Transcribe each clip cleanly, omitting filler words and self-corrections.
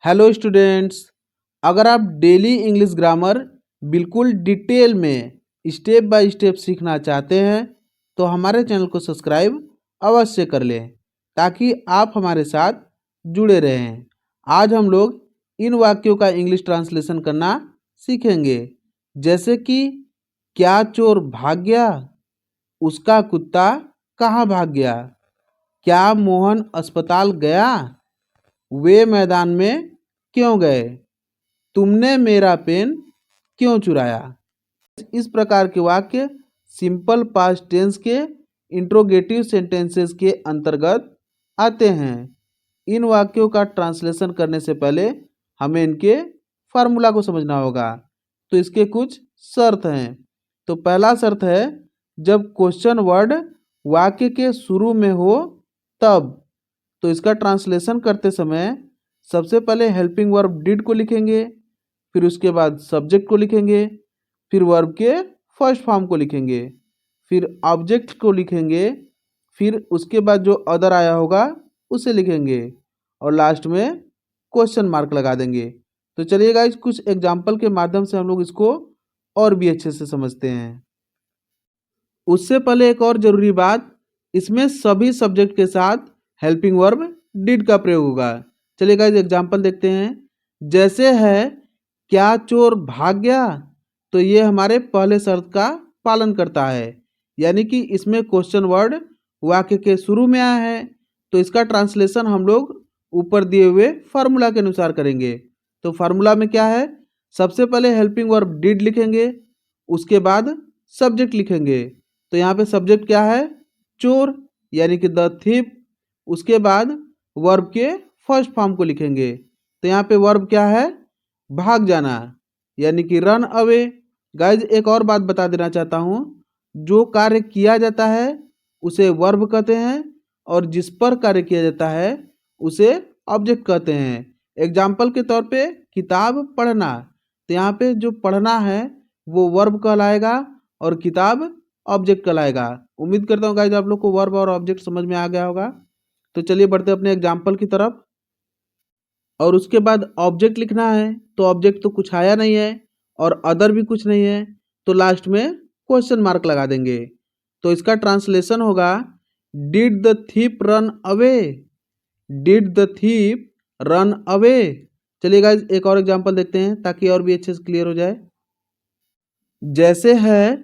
Hello students, अगर आप daily English grammar बिल्कुल डिटेल में स्टेप बाय स्टेप सीखना चाहते हैं तो हमारे चैनल को सब्सक्राइब अवश्य कर लें ताकि आप हमारे साथ जुड़े रहें। आज हम लोग इन वाक्यों का इंग्लिश ट्रांसलेशन करना सीखेंगे, जैसे कि क्या चोर भाग गया, उसका कुत्ता कहाँ भाग गया, क्या मोहन अस्पताल गया, वे मैदान में क्यों गए, तुमने मेरा पेन क्यों चुराया। इस प्रकार के वाक्य सिंपल पास्ट टेंस के इंट्रोगेटिव सेंटेंसेस के अंतर्गत आते हैं। इन वाक्यों का ट्रांसलेशन करने से पहले हमें इनके फार्मूला को समझना होगा। तो इसके कुछ शर्त हैं। तो पहला शर्त है, जब क्वेश्चन वर्ड वाक्य के शुरू में हो तब। तो इसका ट्रांसलेशन करते समय सबसे पहले हेल्पिंग वर्ब डिड को लिखेंगे, फिर उसके बाद सब्जेक्ट को लिखेंगे, फिर वर्ब के फर्स्ट फॉर्म को लिखेंगे, फिर ऑब्जेक्ट को लिखेंगे, फिर उसके बाद जो अदर आया होगा उसे लिखेंगे और लास्ट में क्वेश्चन मार्क लगा देंगे। तो चलिए गाइस, कुछ एग्जाम्पल के माध्यम से हम लोग इसको और भी अच्छे से समझते हैं। उससे पहले एक और ज़रूरी बात, इसमें सभी सब्जेक्ट के साथ हेल्पिंग वर्ब डिड का प्रयोग होगा। चलिए गाइस, एग्जाम्पल देखते हैं। जैसे है क्या चोर भाग गया, तो ये हमारे पहले शर्त का पालन करता है, यानी कि इसमें क्वेश्चन वर्ड वाक्य के शुरू में आया है। तो इसका ट्रांसलेशन हम लोग ऊपर दिए हुए फार्मूला के अनुसार करेंगे। तो फार्मूला में क्या है, सबसे पहले हेल्पिंग वर्ब डिड लिखेंगे, उसके बाद सब्जेक्ट लिखेंगे। तो यहाँ पे सब्जेक्ट क्या है, चोर, यानी कि द थीफ। उसके बाद वर्ब के फर्स्ट फॉर्म को लिखेंगे। तो यहाँ पे वर्ब क्या है, भाग जाना, यानी कि रन अवे। गाइज, एक और बात बता देना चाहता हूँ, जो कार्य किया जाता है उसे वर्ब कहते हैं और जिस पर कार्य किया जाता है उसे ऑब्जेक्ट कहते हैं। एग्जाम्पल के तौर पे किताब पढ़ना, तो यहाँ पे जो पढ़ना है वो वर्ब कहलाएगा और किताब ऑब्जेक्ट कहलाएगा। उम्मीद करता हूँ गाइज आप लोग को वर्ब और ऑब्जेक्ट समझ में आ गया होगा। तो चलिए बढ़ते हैं अपने एग्जाम्पल की तरफ। और उसके बाद ऑब्जेक्ट लिखना है, तो ऑब्जेक्ट तो कुछ आया नहीं है और अदर भी कुछ नहीं है, तो लास्ट में क्वेश्चन मार्क लगा देंगे। तो इसका ट्रांसलेशन होगा, did the thief run away, did the thief run away. चलिए गाइज, एक और एग्जांपल देखते हैं ताकि और भी अच्छे से क्लियर हो जाए। जैसे है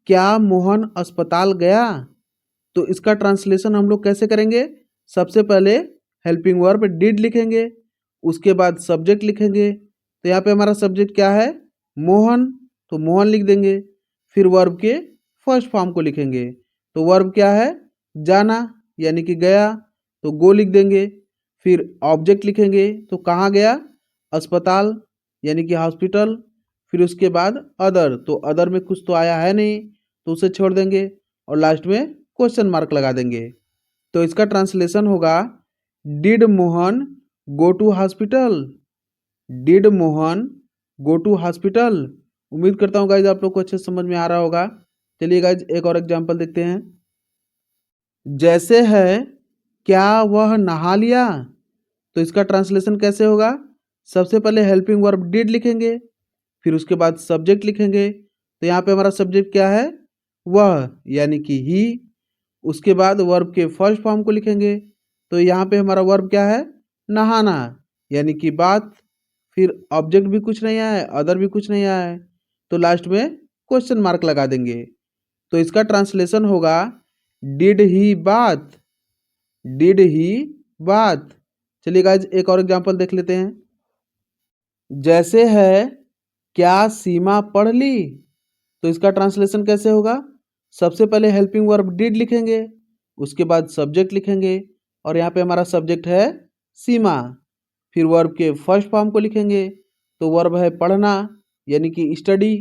क्या मोहन अस्पताल गया, तो इसका ट्रांसलेशन हम लोग कैसे करेंगे, सबसे पहले हेल्पिंग वर्ब डिड लिखेंगे, उसके बाद सब्जेक्ट लिखेंगे। तो यहाँ पे हमारा सब्जेक्ट क्या है, मोहन, तो मोहन लिख देंगे। फिर वर्ब के फर्स्ट फॉर्म को लिखेंगे। तो वर्ब क्या है, जाना, यानी कि गया, तो गो लिख देंगे। फिर ऑब्जेक्ट लिखेंगे, तो कहाँ गया, अस्पताल, यानी कि हॉस्पिटल। फिर उसके बाद अदर, तो अदर में कुछ तो आया है नहीं तो उसे छोड़ देंगे और लास्ट में क्वेश्चन मार्क लगा देंगे। तो इसका ट्रांसलेशन होगा, did Mohan go to hospital, did Mohan go to hospital. उम्मीद करता हूँ गाइज आप लोग को अच्छे से समझ में आ रहा होगा। चलिए गाइज, एक और एग्जांपल देखते हैं। जैसे है क्या वह नहा लिया, तो इसका ट्रांसलेशन कैसे होगा, सबसे पहले हेल्पिंग वर्ब डिड लिखेंगे, फिर उसके बाद सब्जेक्ट लिखेंगे। तो यहाँ पे हमारा सब्जेक्ट क्या है, वह, यानी कि ही। उसके बाद वर्ब के फर्स्ट फॉर्म को लिखेंगे। तो यहाँ पे हमारा वर्ब क्या है, नहाना, यानी कि बात। फिर ऑब्जेक्ट भी कुछ नहीं आया है, अदर भी कुछ नहीं आया है, तो लास्ट में क्वेश्चन मार्क लगा देंगे। तो इसका ट्रांसलेशन होगा, डिड ही बात, डिड ही बात। चलिए गाइज, एक और एग्जांपल देख लेते हैं। जैसे है क्या सीमा पढ़ ली, तो इसका ट्रांसलेशन कैसे होगा, सबसे पहले हेल्पिंग वर्ब डिड लिखेंगे, उसके बाद सब्जेक्ट लिखेंगे और यहाँ पे हमारा सब्जेक्ट है सीमा। फिर वर्ब के फर्स्ट फॉर्म को लिखेंगे। तो वर्ब है पढ़ना, यानी कि स्टडी।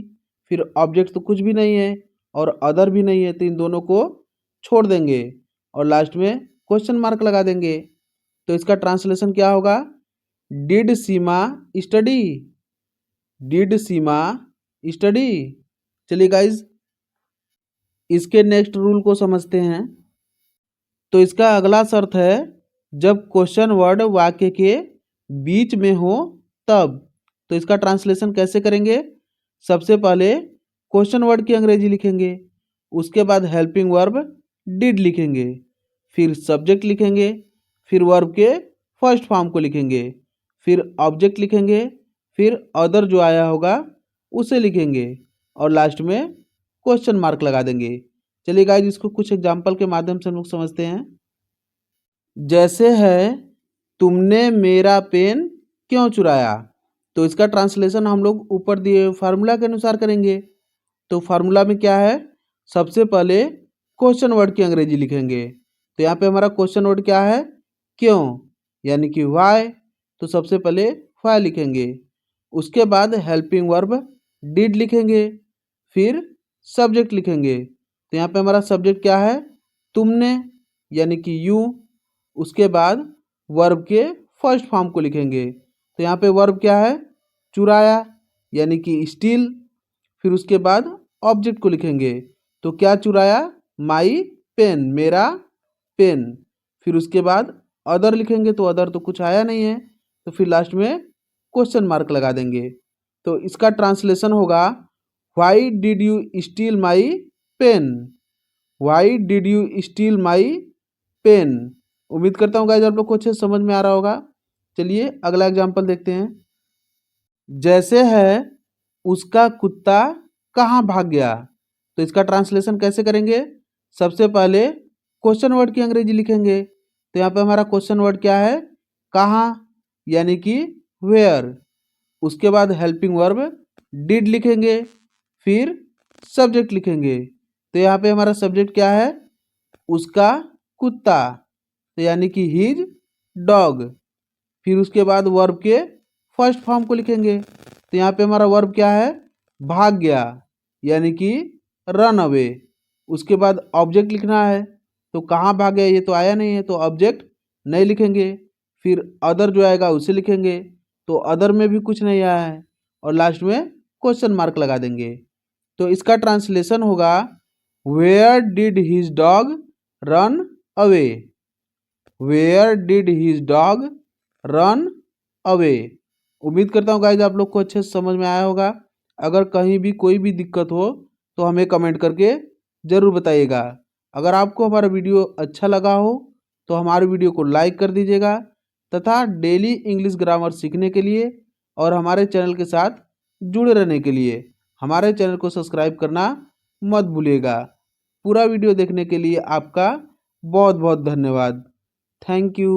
फिर ऑब्जेक्ट तो कुछ भी नहीं है और अदर भी नहीं है, तो इन दोनों को छोड़ देंगे और लास्ट में क्वेश्चन मार्क लगा देंगे। तो इसका ट्रांसलेशन क्या होगा, did Seema study, did Seema study. चलिए गाइज, इसके नेक्स्ट रूल को समझते हैं। तो इसका अगला शर्त है, जब क्वेश्चन वर्ड वाक्य के बीच में हो तब। तो इसका ट्रांसलेशन कैसे करेंगे? सबसे पहले क्वेश्चन वर्ड की अंग्रेजी लिखेंगे, उसके बाद हेल्पिंग वर्ब डिड लिखेंगे, फिर सब्जेक्ट लिखेंगे, फिर वर्ब के फर्स्ट फॉर्म को लिखेंगे, फिर ऑब्जेक्ट लिखेंगे, फिर अदर जो आया होगा उसे लिखेंगे और लास्ट में क्वेश्चन मार्क लगा देंगे। चलिए गाइस, इसको कुछ एग्जाम्पल के माध्यम से हम लोग समझते हैं। जैसे है तुमने मेरा पेन क्यों चुराया, तो इसका ट्रांसलेशन हम लोग ऊपर दिए फार्मूला के अनुसार करेंगे। तो फार्मूला में क्या है? सबसे पहले क्वेश्चन वर्ड की अंग्रेजी लिखेंगे। तो यहाँ पे हमारा क्वेश्चन वर्ड क्या है? क्यों, यानी कि वाई। तो सबसे पहले वाई लिखेंगे, उसके बाद हेल्पिंग वर्ब डिड लिखेंगे, फिर सब्जेक्ट लिखेंगे। तो यहाँ पे हमारा सब्जेक्ट क्या है? तुमने, यानी कि यू। उसके बाद वर्ब के फर्स्ट फॉर्म को लिखेंगे। तो यहाँ पे वर्ब क्या है? चुराया, यानी कि स्टील। फिर उसके बाद ऑब्जेक्ट को लिखेंगे। तो क्या चुराया? माई पेन, मेरा पेन। फिर उसके बाद अदर लिखेंगे, तो अदर तो कुछ आया नहीं है, तो फिर लास्ट में क्वेश्चन मार्क लगा देंगे। तो इसका ट्रांसलेशन होगा why did you steal my pen, why did you steal my pen. उम्मीद करता हूँ गाइस आप लोग को अच्छे से समझ में आ रहा होगा। चलिए अगला एग्जाम्पल देखते हैं। जैसे है उसका कुत्ता कहाँ भाग गया, तो इसका ट्रांसलेशन कैसे करेंगे? सबसे पहले क्वेश्चन वर्ड की अंग्रेजी लिखेंगे। तो यहाँ पे हमारा क्वेश्चन वर्ड क्या है? कहाँ, यानी कि वेयर। उसके बाद हेल्पिंग वर्ब डिड लिखेंगे, फिर सब्जेक्ट लिखेंगे। तो यहाँ पे हमारा सब्जेक्ट क्या है? उसका कुत्ता, तो यानी कि हिज डॉग। फिर उसके बाद वर्ब के फर्स्ट फॉर्म को लिखेंगे। तो यहाँ पे हमारा वर्ब क्या है? भाग गया, यानी कि रन अवे। उसके बाद ऑब्जेक्ट लिखना है। तो कहाँ भाग गया, ये तो आया नहीं है, तो ऑब्जेक्ट नहीं लिखेंगे। फिर अदर जो आएगा उसे लिखेंगे। तो अदर में भी कुछ नहीं आया है और लास्ट में क्वेश्चन मार्क लगा देंगे। तो इसका ट्रांसलेशन होगा where did his dog run away, where did his dog run away. उम्मीद करता हूँ गाइज आप लोग को अच्छे से समझ में आया होगा। अगर कहीं भी कोई भी दिक्कत हो तो हमें कमेंट करके ज़रूर बताइएगा। अगर आपको हमारा वीडियो अच्छा लगा हो तो हमारे वीडियो को लाइक कर दीजिएगा तथा डेली इंग्लिश ग्रामर सीखने के लिए और हमारे चैनल के साथ जुड़े रहने के लिए हमारे चैनल को सब्सक्राइब करना मत भूलिएगा। पूरा वीडियो देखने के लिए आपका बहुत बहुत धन्यवाद। Thank you.